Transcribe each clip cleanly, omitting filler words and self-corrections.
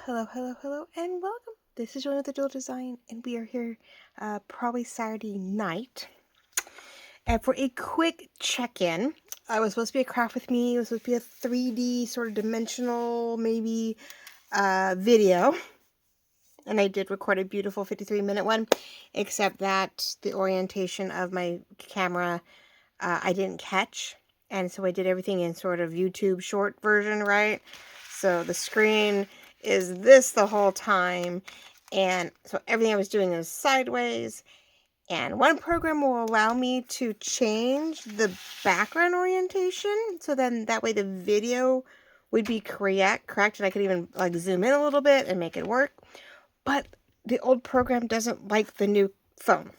Hello, and welcome. This is Joanna with the Dual Design, and we are here probably Saturday night. And for a quick check-in, it was supposed to be a craft with me. It was supposed to be a 3D sort of dimensional, maybe, video. And I did record a beautiful 53-minute one, except that the orientation of my camera I didn't catch. And so I did everything in sort of YouTube short version, right? So the screen is this the whole time. And so everything I was doing is sideways. And one program will allow me to change the background orientation. So then that way the video would be correct. And I could even like zoom in a little bit and make it work. But the old program doesn't like the new phone.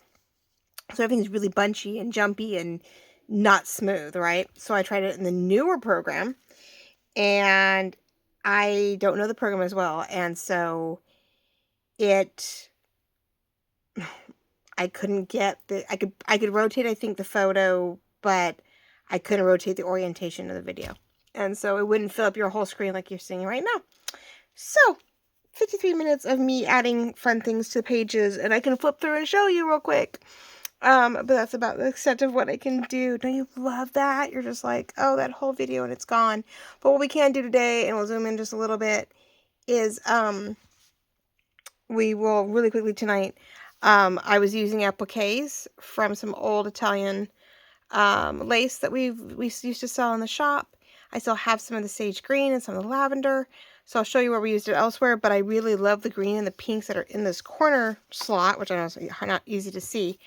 So everything's really bunchy and jumpy and not smooth, right? So I tried it in the newer program, and I don't know the program as well, and so I couldn't get I could rotate, I think, the photo, but I couldn't rotate the orientation of the video, and so it wouldn't fill up your whole screen like you're seeing right now. So 53 minutes of me adding fun things to the pages, and I can flip through and show you real quick. But that's about the extent of what I can do. Don't you love that? You're just like, oh, that whole video and it's gone. But what we can do today, and we'll zoom in just a little bit, is we will really quickly tonight. I was using appliques from some old Italian lace that we used to sell in the shop. I still have some of the sage green and some of the lavender. So I'll show you where we used it elsewhere, but I really love the green and the pinks that are in this corner slot, which I know is not easy to see.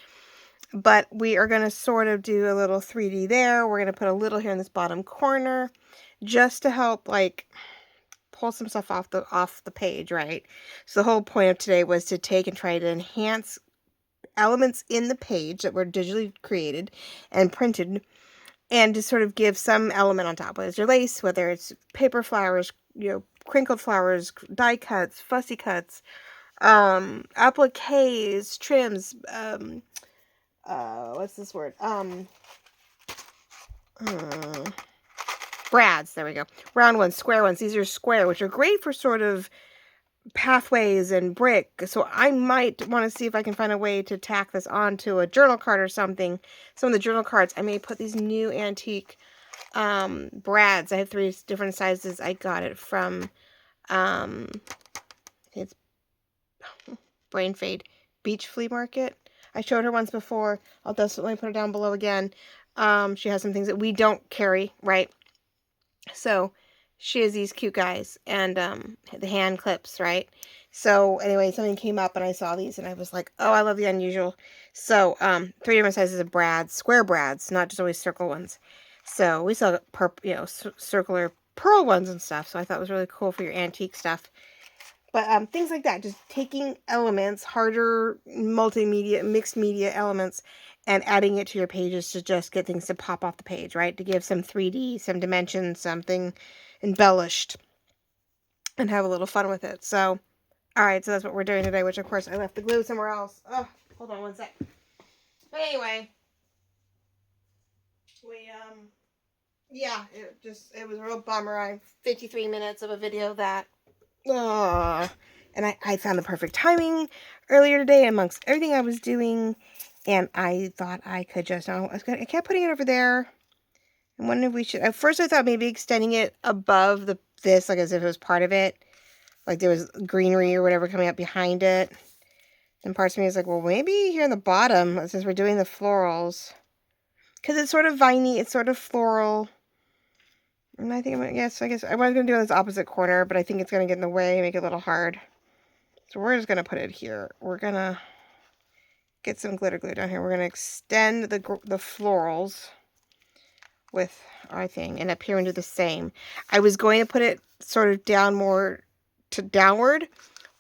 But we are going to sort of do a little 3D there. We're going to put a little here in this bottom corner just to help like pull some stuff off the page, right? So the whole point of today was to take and try to enhance elements in the page that were digitally created and printed, and to sort of give some element on top, whether it's your lace, whether it's paper flowers, crinkled flowers, die cuts, fussy cuts, appliques, trims, what's this word? Brads, there we go. Round ones, square ones. These are square, which are great for sort of pathways and brick. So I might want to see if I can find a way to tack this onto a journal card or something. Some of the journal cards, I may put these new antique brads. I have 3 different sizes. I got it from, it's brain fade, Beach Flea Market. I showed her once before. I'll definitely put her down below again. She has some things that we don't carry, right? So she has these cute guys and the hand clips, right? So anyway, something came up and I saw these and I was like, oh, I love the unusual. So 3 different sizes of brads, square brads, not just always circle ones. So we sell circular pearl ones and stuff. So I thought it was really cool for your antique stuff. But things like that, just taking elements, harder multimedia, mixed media elements, and adding it to your pages to just get things to pop off the page, right? To give some 3D, some dimension, something embellished, and have a little fun with it. So, all right, so that's what we're doing today, which, of course, I left the glue somewhere else. Oh, hold on one sec. But anyway, yeah, it was a real bummer. 53 minutes of a video that... And I found the perfect timing earlier today amongst everything I was doing, and I thought I could just, I kept putting it over there. I'm wondering if we should, at first I thought maybe extending it above this, like as if it was part of it, like there was greenery or whatever coming up behind it. And parts of me is like, well, maybe here in the bottom, since we're doing the florals, because it's sort of viney, it's sort of floral. And I think I guess I was going to do it on this opposite corner, but I think it's going to get in the way, make it a little hard. So we're just going to put it here. We're going to get some glitter glue down here. We're going to extend the florals with our thing, and up here and do the same. I was going to put it sort of down more to downward,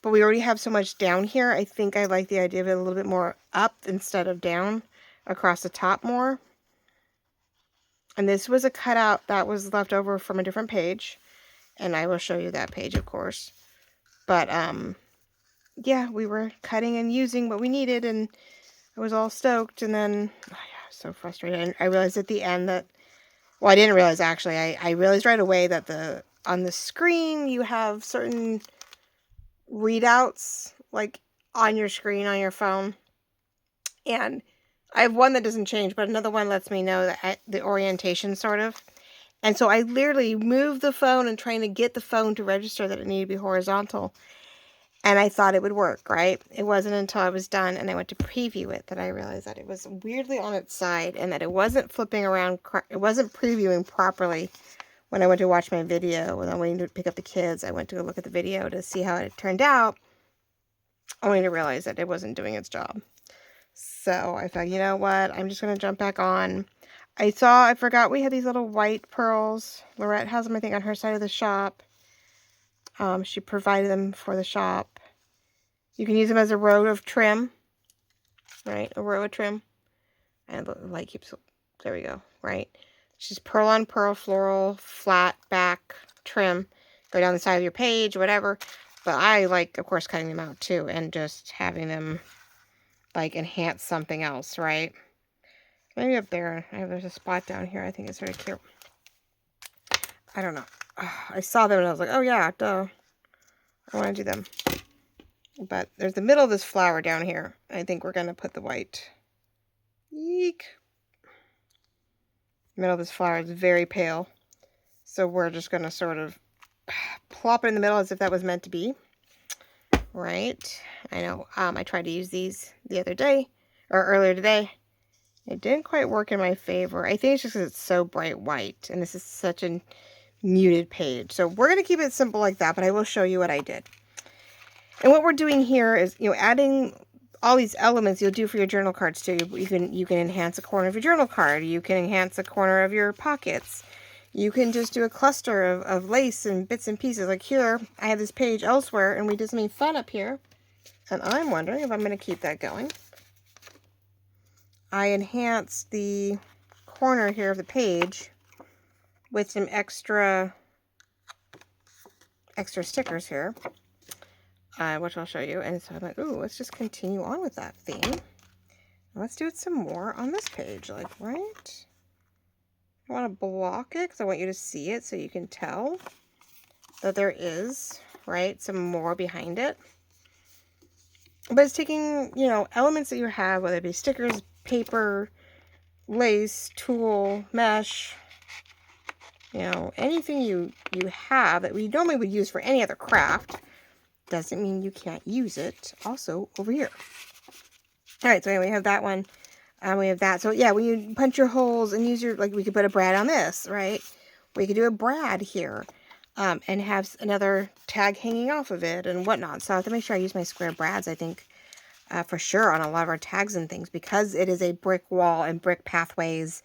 but we already have so much down here. I think I like the idea of it a little bit more up instead of down across the top more. And this was a cutout that was left over from a different page. And I will show you that page, of course. But, yeah, we were cutting and using what we needed. And I was all stoked. And then, oh yeah, I was so frustrated. And I realized at the end that, well, I didn't realize actually. I realized right away that on the screen you have certain readouts like on your screen on your phone. And I have one that doesn't change, but another one lets me know that the orientation sort of. And so I literally moved the phone and trying to get the phone to register that it needed to be horizontal. And I thought it would work, right? It wasn't until I was done and I went to preview it that I realized that it was weirdly on its side and that it wasn't flipping around. It wasn't previewing properly. When I went to watch my video, when I went to pick up the kids, I went to go look at the video to see how it turned out, only to realize that it wasn't doing its job. So I thought, you know what? I'm just going to jump back on. I forgot we had these little white pearls. Lorette has them, I think, on her side of the shop. She provided them for the shop. You can use them as a row of trim, right? A row of trim. And the light keeps, there we go, right? It's just pearl on pearl, floral, flat back trim. Go down the side of your page, whatever. But I like, of course, cutting them out too and just having them like enhance something else, right? Maybe up there. There's a spot down here. I think it's sort of cute. I don't know. I saw them and I was like, oh yeah, duh. I want to do them. But there's the middle of this flower down here. I think we're going to put the white. Eek. Middle of this flower is very pale. So we're just going to sort of plop it in the middle as if that was meant to be. Right? I know. I tried to use these the other day, or earlier today. It didn't quite work in my favor. I think it's just because it's so bright white, and this is such a muted page. So we're going to keep it simple like that, but I will show you what I did. And what we're doing here is, adding all these elements you'll do for your journal cards too. You can enhance a corner of your journal card. You can enhance a corner of your pockets. You can just do a cluster of lace and bits and pieces. Like here, I have this page elsewhere, and we did something fun up here. And I'm wondering if I'm going to keep that going. I enhanced the corner here of the page with some extra stickers here, which I'll show you. And so I'm like, ooh, let's just continue on with that theme. Let's do it some more on this page, like, right? I want to block it because I want you to see it so you can tell that there is, right, some more behind it. But it's taking, elements that you have, whether it be stickers, paper, lace, tulle, mesh, anything you have that we normally would use for any other craft, doesn't mean you can't use it also over here. All right, so anyway, we have that one. We have that. So yeah, when you punch your holes and use your, like we could put a brad on this, right? We could do a brad here and have another tag hanging off of it and whatnot. So I have to make sure I use my square brads, I think, for sure on a lot of our tags and things, because it is a brick wall and brick pathways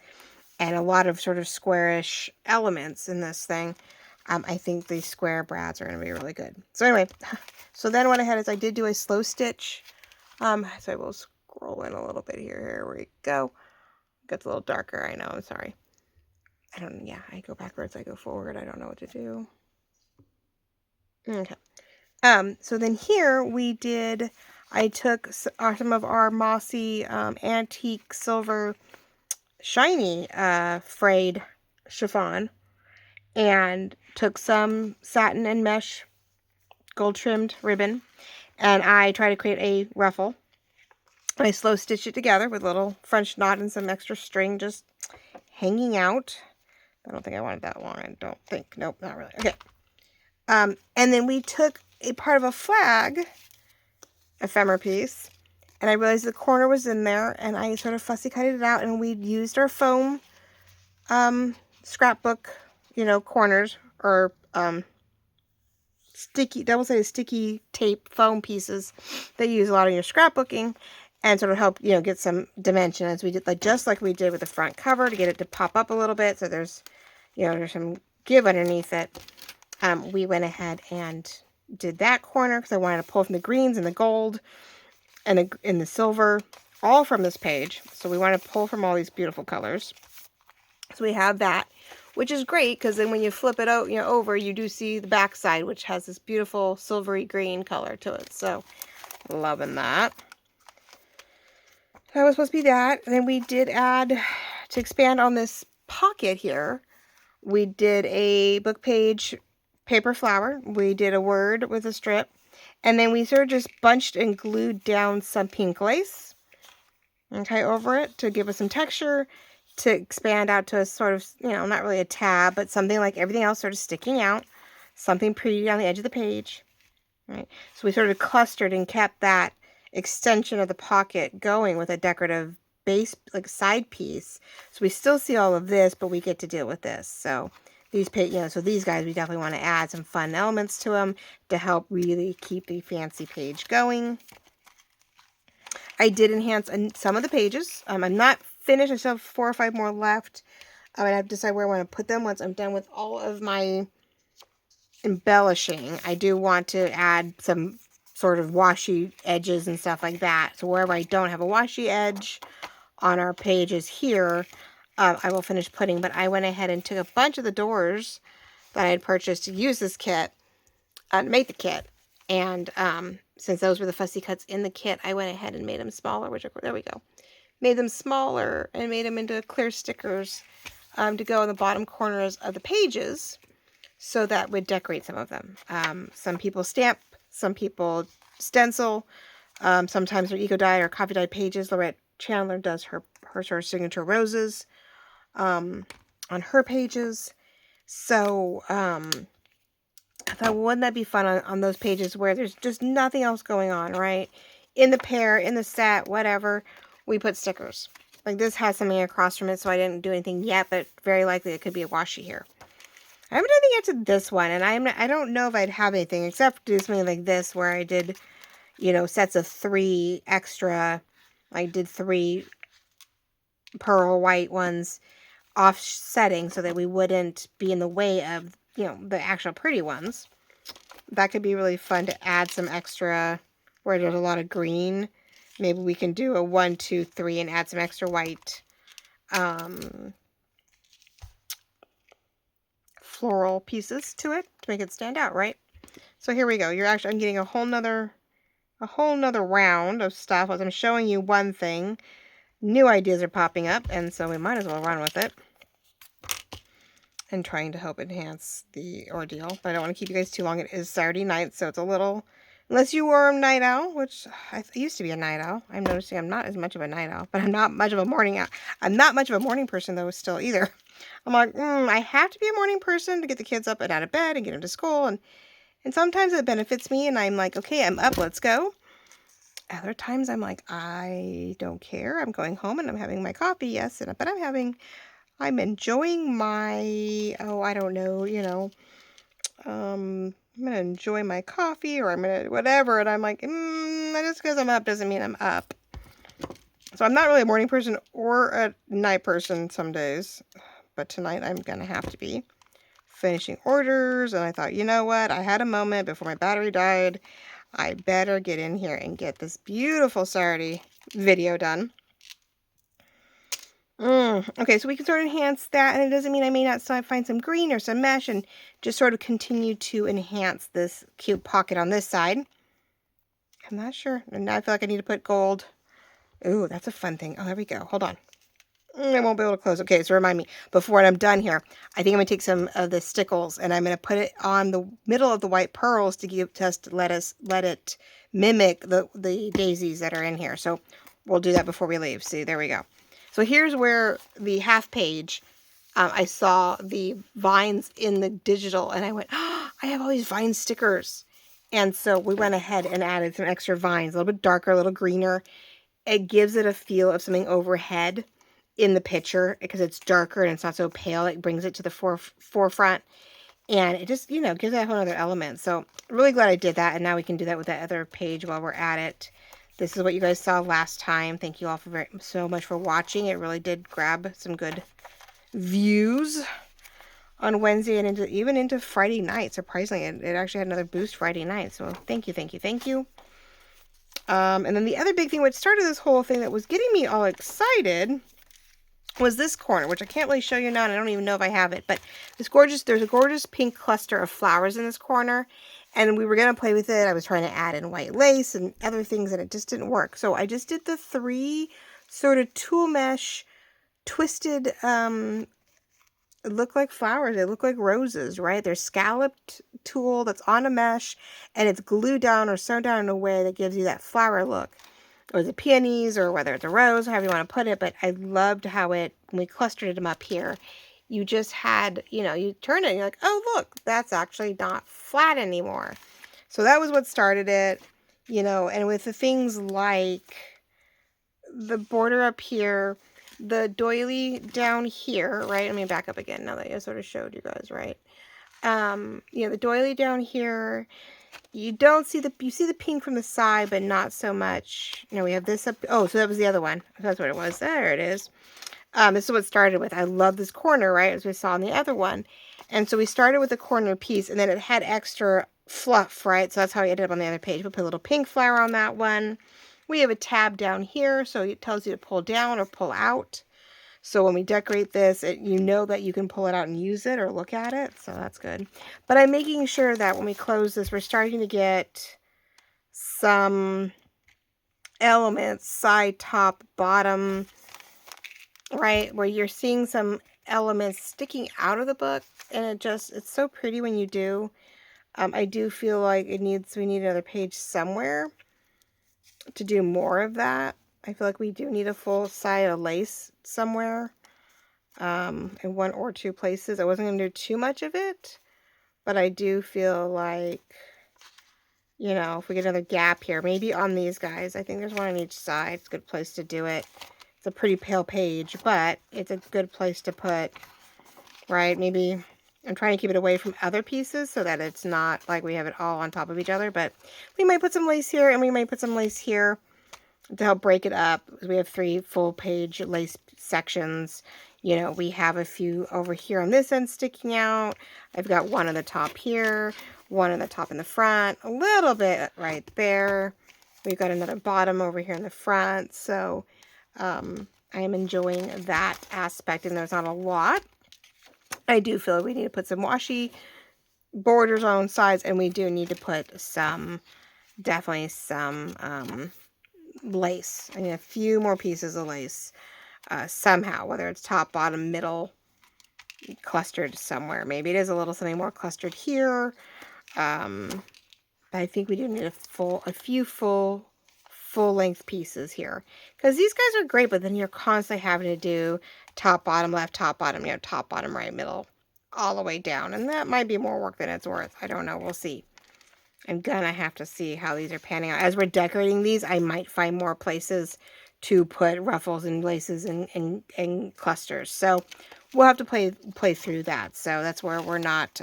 and a lot of sort of squarish elements in this thing. I think the square brads are going to be really good. So anyway, so then what I had is I did do a slow stitch. So I will scroll in a little bit here. Here we go. It gets a little darker. I know. I'm sorry. I go backwards. I go forward. I don't know what to do. Okay. So then here I took some of our mossy, antique silver shiny, frayed chiffon and took some satin and mesh gold trimmed ribbon, and I tried to create a ruffle. I slow stitched it together with a little French knot and some extra string just hanging out. I don't think I wanted that long. I don't think. Nope, not really. Okay. And then we took a part of a flag ephemera piece, and I realized the corner was in there, and I sort of fussy cutted it out, and we used our foam scrapbook, corners, or double-sided sticky tape foam pieces that you use a lot in your scrapbooking, and sort of help, get some dimension, as we did, just like we did with the front cover, to get it to pop up a little bit, so there's some give underneath it. We went ahead and did that corner because I wanted to pull from the greens and the gold and the silver, all from this page. So we want to pull from all these beautiful colors. So we have that, which is great because then when you flip it out, over, you do see the back side, which has this beautiful silvery green color to it. So loving that. That was supposed to be that. And then we did add, to expand on this pocket here, we did a book page paper flower. We did a word with a strip. And then we sort of just bunched and glued down some pink lace, okay, over it to give us some texture, to expand out to a sort of, you know, not really a tab, but something like everything else sort of sticking out, something pretty on the edge of the page, right? So we sort of clustered and kept that extension of the pocket going with a decorative base, like side piece. So we still see all of this, but we get to deal with this. So these, you know, so these guys, we definitely want to add some fun elements to them to help really keep the fancy page going. I did enhance some of the pages. I'm not finished. I still have 4 or 5 more left. I have to decide where I want to put them once I'm done with all of my embellishing. I do want to add some sort of washi edges and stuff like that. So wherever I don't have a washi edge on our pages here, I will finish putting. But I went ahead and took a bunch of the doors that I had purchased to use this kit, to make the kit. And since those were the fussy cuts in the kit, I went ahead and made them smaller, which are, there we go. Made them smaller and made them into clear stickers to go in the bottom corners of the pages. So that would decorate some of them. Some people stamp, some people stencil. Sometimes they're eco dye or coffee dye pages. Lorette Chandler does her sort of signature roses on her pages. So I thought, well, wouldn't that be fun on those pages where there's just nothing else going on, right? In the pair, in the set, whatever, we put stickers. Like this has something across from it, so I didn't do anything yet, but very likely it could be a washi here. I haven't done anything yet to this one, and I don't know if I'd have anything except do something like this where I did, you know, sets of 3 extra. I did 3 pearl white ones offsetting so that we wouldn't be in the way of, you know, the actual pretty ones. That could be really fun to add some extra where there's a lot of green. Maybe we can do a 1, 2, 3 and add some extra white floral pieces to it to make it stand out, right? So here we go. I'm getting a whole nother round of stuff. As I'm showing you one thing, new ideas are popping up, and so we might as well run with it and trying to help enhance the ordeal. But I don't want to keep you guys too long. It is Saturday night, so it's a little, unless you were a night owl, which I used to be a night owl. I'm noticing I'm not as much of a night owl, but I'm not much of a morning owl. I'm not much of a morning person though still either. I'm like, I have to be a morning person to get the kids up and out of bed and get them to school. And sometimes it benefits me and I'm like, okay, I'm up, let's go. Other times I'm like, I don't care. I'm going home and I'm having my coffee, yes, but I'm enjoying my, I don't know, you know, I'm going to enjoy my coffee or I'm going to whatever. And I'm like, just because I'm up doesn't mean I'm up. So I'm not really a morning person or a night person some days. But tonight I'm going to have to be finishing orders. And I thought, you know what? I had a moment before my battery died. I better get in here and get this beautiful Saturday video done. Okay, so we can sort of enhance that. And it doesn't mean I may not find some green or some mesh and just sort of continue to enhance this cute pocket on this side. I'm not sure. And now I feel like I need to put gold. Ooh, that's a fun thing. Oh, there we go. Hold on. I won't be able to close. Okay, so remind me, before I'm done here, I think I'm going to take some of the stickles and I'm going to put it on the middle of the white pearls to let it mimic the daisies that are in here. So we'll do that before we leave. See, there we go. So here's where the half page, I saw the vines in the digital and I went, oh, I have all these vine stickers. And so we went ahead and added some extra vines, a little bit darker, a little greener. It gives it a feel of something overhead in the picture because it's darker and it's not so pale. It brings it to the forefront and it just, you know, gives that a whole other element. So really glad I did that. And now we can do that with that other page while we're at it. This is what you guys saw last time. Thank you all so much for watching. It really did grab some good views on Wednesday and even into Friday night. Surprisingly, it actually had another boost Friday night. So thank you, thank you, thank you. And then the other big thing, what started this whole thing that was getting me all excited was this corner, which I can't really show you now, and I don't even know if I have it, but there's a gorgeous pink cluster of flowers in this corner, and we were going to play with it. I was trying to add in white lace and other things, and it just didn't work. So I just did the 3 sort of tool mesh twisted look like flowers. They look like roses, right? They're scalloped tulle that's on a mesh, and it's glued down or sewn down in a way that gives you that flower look. Or the peonies, or whether it's a rose, however you want to put it. But I loved how it, when we clustered them up here, you just had, you know, you turn it and you're like, oh, look, that's actually not flat anymore. So that was what started it, you know, and with the things like the border up here, the doily down here, right? Let me back up again now that I sort of showed you guys, right? You know, the doily down here, you don't see the, you see the pink from the side, but not so much. You know, we have this up. Oh, so that was the other one. That's what it was. There it is. This is what started with. I love this corner, right? As we saw in the other one. And so we started with the corner piece, and then it had extra fluff, right? So that's how I ended up on the other page. We put a little pink flower on that one. We have a tab down here, so it tells you to pull down or pull out. So when we decorate this, you know that you can pull it out and use it or look at it. So that's good. But I'm making sure that when we close this, we're starting to get some elements, side, top, bottom, right? Where you're seeing some elements sticking out of the book. And it's so pretty when you do. I do feel like we need another page somewhere to do more of that. I feel like we do need a full side of lace somewhere. In one or two places. I wasn't going to do too much of it, but I do feel like, you know, if we get another gap here, maybe on these guys, I think there's one on each side. It's a good place to do it. It's a pretty pale page, but it's a good place to put, right? Maybe I'm trying to keep it away from other pieces so that it's not like we have it all on top of each other, but we might put some lace here and we might put some lace here to help break it up. We have 3 full page lace sections. You know, we have a few over here on this end sticking out. I've got one on the top here, one on the top in the front, a little bit right there. We've got another bottom over here in the front. So I am enjoying that aspect, and there's not a lot. I do feel like we need to put some washi borders on sides, and we do need to put some, definitely some lace. I need a few more pieces of lace. Somehow, whether it's top, bottom, middle, clustered somewhere. Maybe it is a little something more clustered here. But I think we do need a few full length pieces here. Because these guys are great, but then you're constantly having to do top, bottom, left, top, bottom, you know, top, bottom, right, middle, all the way down. And that might be more work than it's worth. I don't know. We'll see. I'm gonna have to see how these are panning out. As we're decorating these, I might find more places to put ruffles and laces and clusters. So we'll have to play through that. So that's where we're not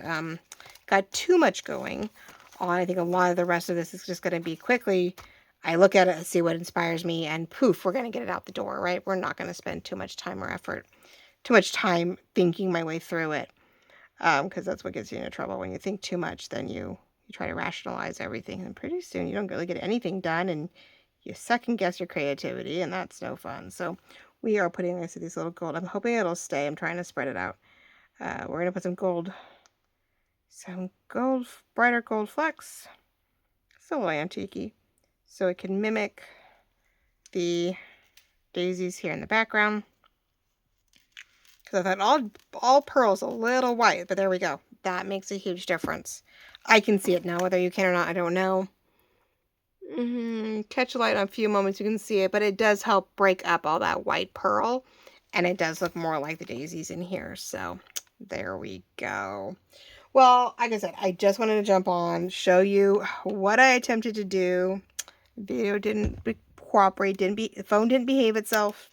got too much going on. I think a lot of the rest of this is just going to be quickly. I look at it and see what inspires me, and poof, we're going to get it out the door, right? We're not going to spend too much time or effort, too much time thinking my way through it, because that's what gets you into trouble. When you think too much, then you try to rationalize everything, and pretty soon you don't really get anything done, and you second guess your creativity, and that's no fun. So we are putting these little gold. I'm hoping it'll stay. I'm trying to spread it out. We're going to put some gold, brighter gold flecks. It's a little antique-y, so it can mimic the daisies here in the background. Because I thought all pearls a little white, but there we go. That makes a huge difference. I can see it now. Whether you can or not, I don't know. Catch a light on a few moments, you can see it, but it does help break up all that white pearl, and it does look more like the daisies in here. So there we go. Well, like I said, I just wanted to jump on, show you what I attempted to do. Video didn't cooperate, the phone didn't behave itself,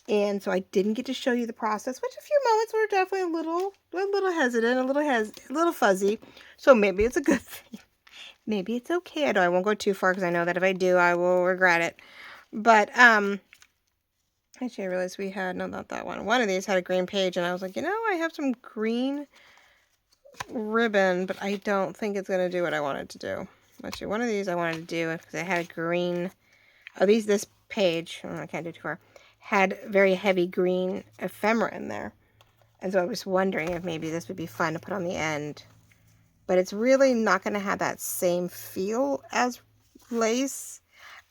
and so I didn't get to show you the process, which a few moments were definitely a little hesitant, a little fuzzy. So maybe it's a good thing. Maybe it's okay. I won't go too far because I know that if I do, I will regret it. But, actually, I realized we had, no, not that one. One of these had a green page, and I was like, you know, I have some green ribbon, but I don't think it's going to do what I wanted to do. Actually, one of these I wanted to do because I had a green, this page, I can't do too far, had very heavy green ephemera in there. And so I was wondering if maybe this would be fun to put on the end. But it's really not going to have that same feel as lace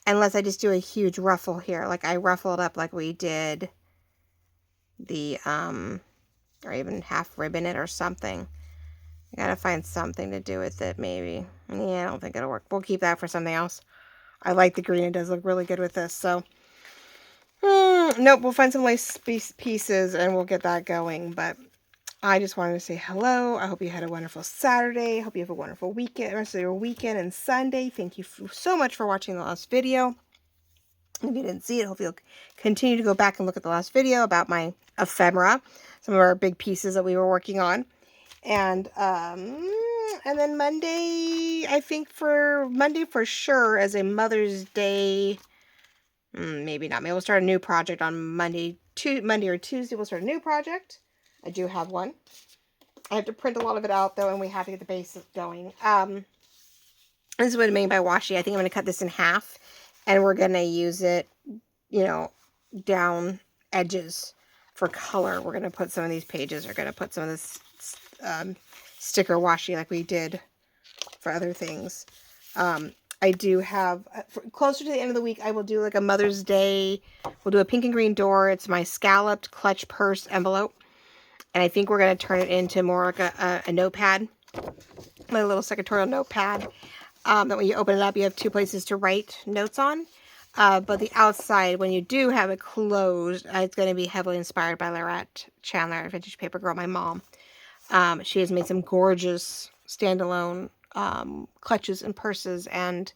unless I just do a huge ruffle here. Like I ruffled up like we did the or even half ribbon it or something. I gotta find something to do with it, maybe. Yeah, I don't think it'll work. We'll keep that for something else. I like the green. It does look really good with this. So, nope, we'll find some lace pieces and we'll get that going. But I just wanted to say hello. I hope you had a wonderful Saturday. I hope you have a wonderful weekend, rest of your weekend and Sunday. Thank you so much for watching the last video. If you didn't see it, hope you'll continue to go back and look at the last video about my ephemera, some of our big pieces that we were working on. And then Monday, I think for Monday for sure, as a Mother's Day, maybe not. Maybe we'll start a new project on Monday or Tuesday. We'll start a new project. I do have one. I have to print a lot of it out though, and we have to get the base going. This is what I mean by washi. I think I'm going to cut this in half, and we're going to use it, you know, down edges for color. We're going to put some of these pages. We're going to put some of this sticker washi like we did for other things. I do have, closer to the end of the week, I will do like a Mother's Day. We'll do a pink and green door. It's my scalloped clutch purse envelope. And I think we're going to turn it into more like a notepad. My little secretarial notepad. That when you open it up, you have two places to write notes on. But the outside, when you do have it closed, it's going to be heavily inspired by Lorette Chandler, Vintage Paper Girl, my mom. She has made some gorgeous standalone clutches and purses and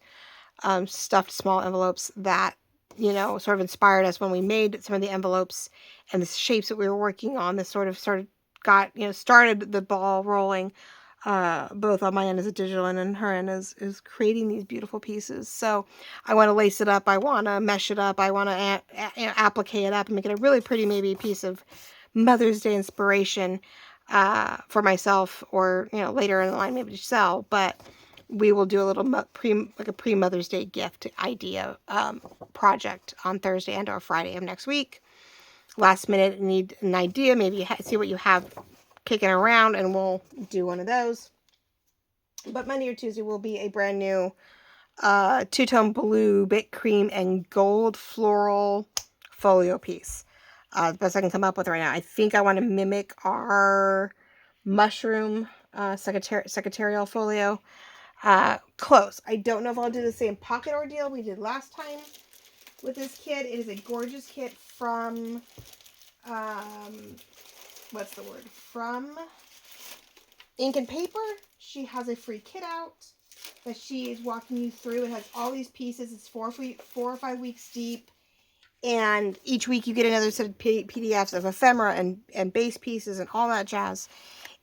stuffed small envelopes that, you know, sort of inspired us when we made some of the envelopes and the shapes that we were working on. This sort of got, you know, started the ball rolling, both on my end as a digital and on her end is creating these beautiful pieces. So I want to lace it up. I want to mesh it up. I want to applique it up and make it a really pretty, maybe piece of Mother's Day inspiration for myself, or, you know, later in the line maybe to sell. But we will do a little pre-Mother's Day gift idea project on Thursday and or Friday of next week. Last minute, need an idea, maybe see what you have kicking around, and we'll do one of those. But Monday or Tuesday will be a brand new two-tone blue, bit cream, and gold floral folio piece. The best I can come up with right now. I think I want to mimic our mushroom secretarial folio. Close. I don't know if I'll do the same pocket ordeal we did last time with this kit. It is a gorgeous kit from, what's the word? From Ink and Paper. She has a free kit out that she is walking you through. It has all these pieces. It's 4 or 5 weeks deep. And each week you get another set of PDFs of ephemera and base pieces and all that jazz.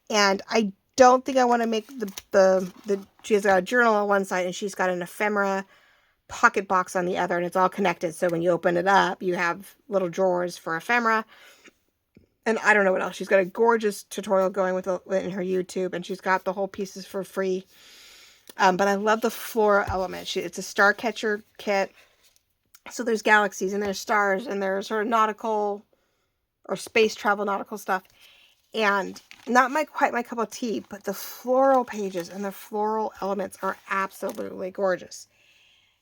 And I don't think I want to make she's got a journal on one side and she's got an ephemera pocket box on the other, and it's all connected. So when you open it up, you have little drawers for ephemera. And I don't know what else. She's got a gorgeous tutorial going with in her YouTube, and she's got the whole pieces for free. But I love the floral element. It's a star catcher kit. So there's galaxies and there's stars and there's sort of nautical or space travel nautical stuff. And not quite my cup of tea, but the floral pages and the floral elements are absolutely gorgeous.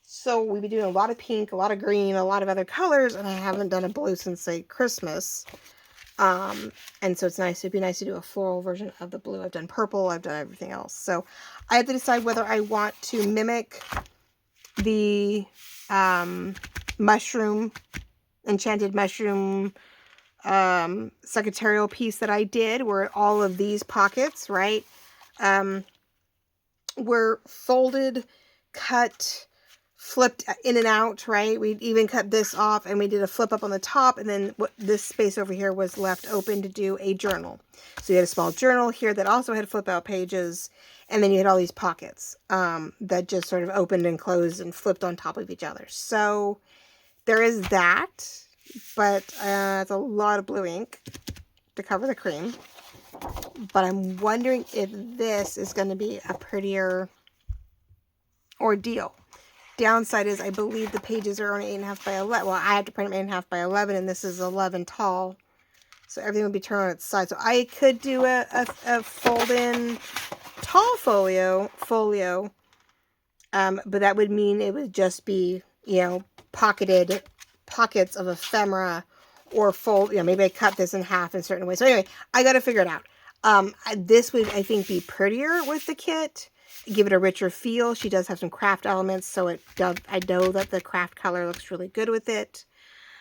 So we've been doing a lot of pink, a lot of green, a lot of other colors, and I haven't done a blue since, say, Christmas. And so it's nice. It'd be nice to do a floral version of the blue. I've done purple. I've done everything else. So I have to decide whether I want to mimic the enchanted mushroom secretarial piece that I did, where all of these pockets, right, were folded, cut, flipped in and out, right? We even cut this off and we did a flip up on the top, and then this space over here was left open to do a journal. So you had a small journal here that also had flip out pages, and then you had all these pockets that just sort of opened and closed and flipped on top of each other. So there is that, but it's a lot of blue ink to cover the cream. But I'm wondering if this is going to be a prettier ordeal. Downside is I believe the pages are only 8.5 by 11. Well, I have to print them 8.5 by 11, and this is 11 tall. So everything would be turned on its side. So I could do a fold-in tall folio, but that would mean it would just be, you know, pockets of ephemera or fold, maybe I cut this in half in certain ways. So anyway, I got to figure it out. This would, I think, be prettier with the kit, give it a richer feel. She does have some craft elements, so I know that the craft color looks really good with it.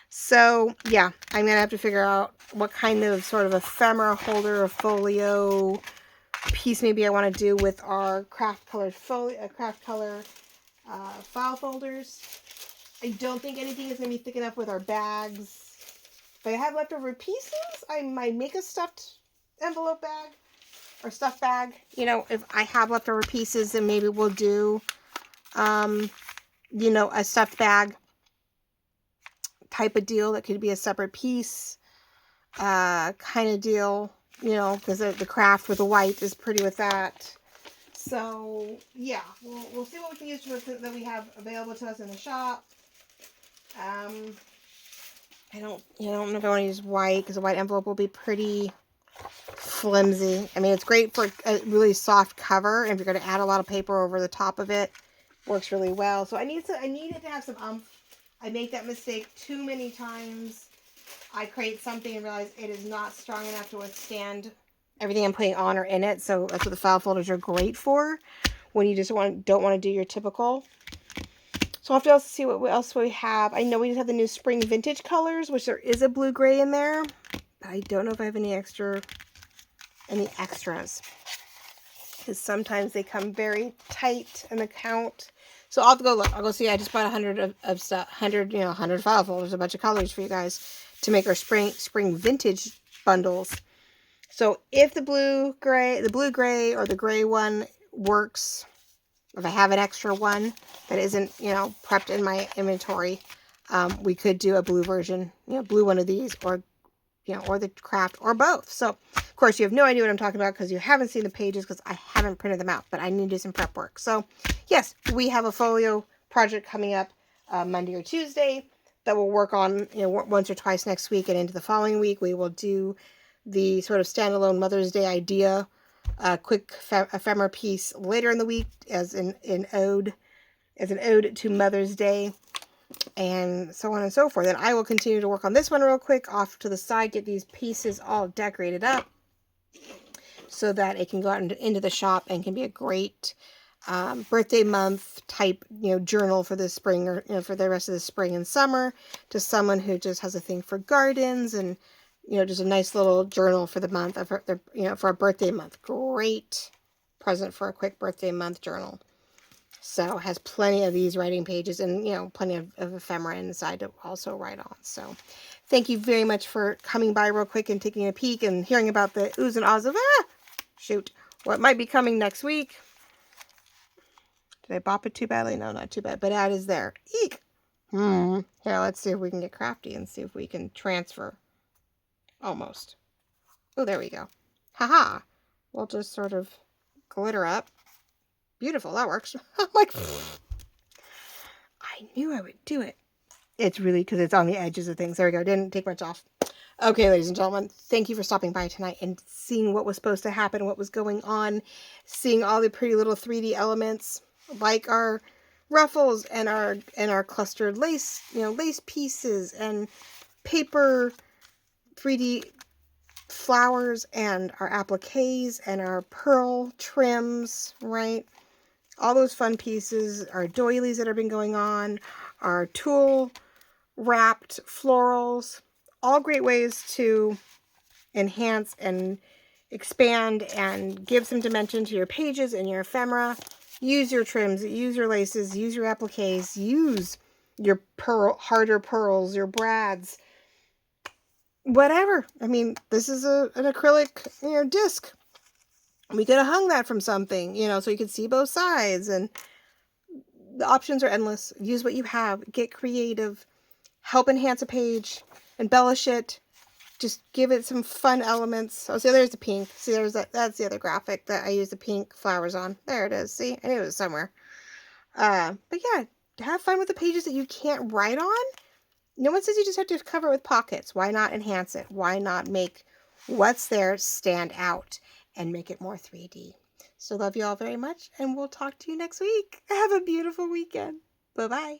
So yeah, I'm gonna have to figure out what kind of sort of ephemera holder or folio piece maybe I want to do with our craft color file folders. I don't think anything is gonna be thick enough with our bags. If I have leftover pieces, I might make a stuffed envelope bag or stuffed bag. If I have leftover pieces, then maybe we'll do, a stuffed bag type of deal. That could be a separate piece, kind of deal, because the craft with the white is pretty with that. So yeah, we'll see what we can use that we have available to us in the shop. I don't know if I want to use white, because the white envelope will be pretty flimsy. I mean, it's great for a really soft cover, and if you're going to add a lot of paper over the top of it, works really well. So I need it to have some umph. I make that mistake too many times. I create something and realize it is not strong enough to withstand everything I'm putting on or in it. So that's what the file folders are great for, when you just don't want to do your typical. So I'll have to also see what else we have. I know we just have the new spring vintage colors, which there is a blue gray in there. But I don't know if I have any extras. Because sometimes they come very tight in the count. So I'll have to go look. I'll go see. I just bought 100 of stuff, 100 file folders, a bunch of colors for you guys to make our spring vintage bundles. So if the blue gray or the gray one works, if I have an extra one that isn't, prepped in my inventory, we could do a blue version, blue one of these, or the craft, or both. So, of course, you have no idea what I'm talking about because you haven't seen the pages, because I haven't printed them out, but I need to do some prep work. So, yes, we have a folio project coming up Monday or Tuesday that we'll work on, once or twice next week, and into the following week. We will do the sort of standalone Mother's Day idea, quick ephemera piece later in the week as an ode to Mother's Day, and so on and so forth. And I will continue to work on this one real quick off to the side, get these pieces all decorated up so that it can go out into the shop and can be a great birthday month type, journal for the spring, or, for the rest of the spring and summer, to someone who just has a thing for gardens, and, just a nice little journal for the month of for a birthday month. Great present for a quick birthday month journal. So it has plenty of these writing pages, and, plenty of ephemera inside to also write on. So thank you very much for coming by real quick and taking a peek and hearing about the oohs and ahs of, what might be coming next week. Did I bop it too badly? No, not too bad. But that is there. Eek! Here, let's see if we can get crafty and see if we can transfer. Almost. Oh, there we go. Haha. We'll just sort of glitter up. Beautiful. That works. I'm like, I knew I would do it. It's really because it's on the edges of things. There we go. Didn't take much off. Okay, ladies and gentlemen, thank you for stopping by tonight and seeing what was supposed to happen, what was going on, seeing all the pretty little 3D elements, like our ruffles and our clustered lace, lace pieces, and paper 3D flowers, and our appliques and our pearl trims, right? All those fun pieces, our doilies that have been going on, our tulle wrapped florals, all great ways to enhance and expand and give some dimension to your pages and your ephemera. Use your trims, use your laces, use your appliques, use your harder pearls, your brads, whatever. I mean, this is an acrylic, disc. We could have hung that from something, so you could see both sides, and the options are endless. Use what you have, get creative, help enhance a page, embellish it, just give it some fun elements. Oh, see, there's the pink. See, that's the other graphic that I use the pink flowers on. There it is. See, I knew it was somewhere. But yeah, have fun with the pages that you can't write on. No one says you just have to cover it with pockets. Why not enhance it? Why not make what's there stand out and make it more 3D? So love you all very much, and we'll talk to you next week. Have a beautiful weekend. Bye-bye.